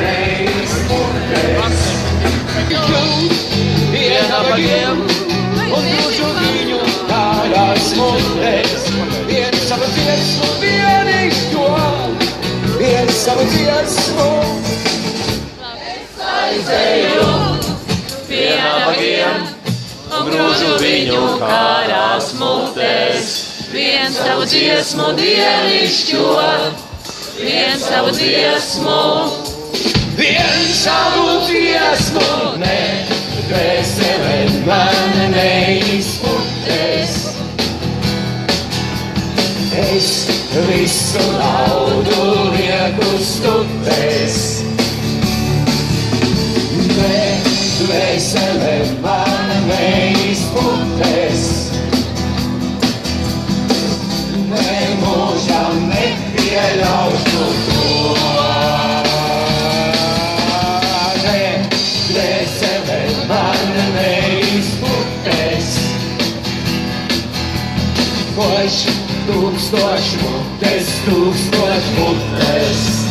reiz mutēs. Kļūt pie nabagiem un grūžu viņu kādās mutēs. Vien savu dziesmu vienīgo, vien savu dziesmu. Aizēju pie nabagiem un grūžu viņu kādās mutēs. Vien savu dziesmu dievišķo, vien savu dziesmu. Vien savu dziesmu, ne, dvēsele man neizputēs. Es visu naudu lieku stupēs. Ne, dvēsele man neizputēs. Ne mūžam nepieļaušu to. Ne, dvēsele man neizputēs. Koš tūkstošu mutes, tūkstošu mutes.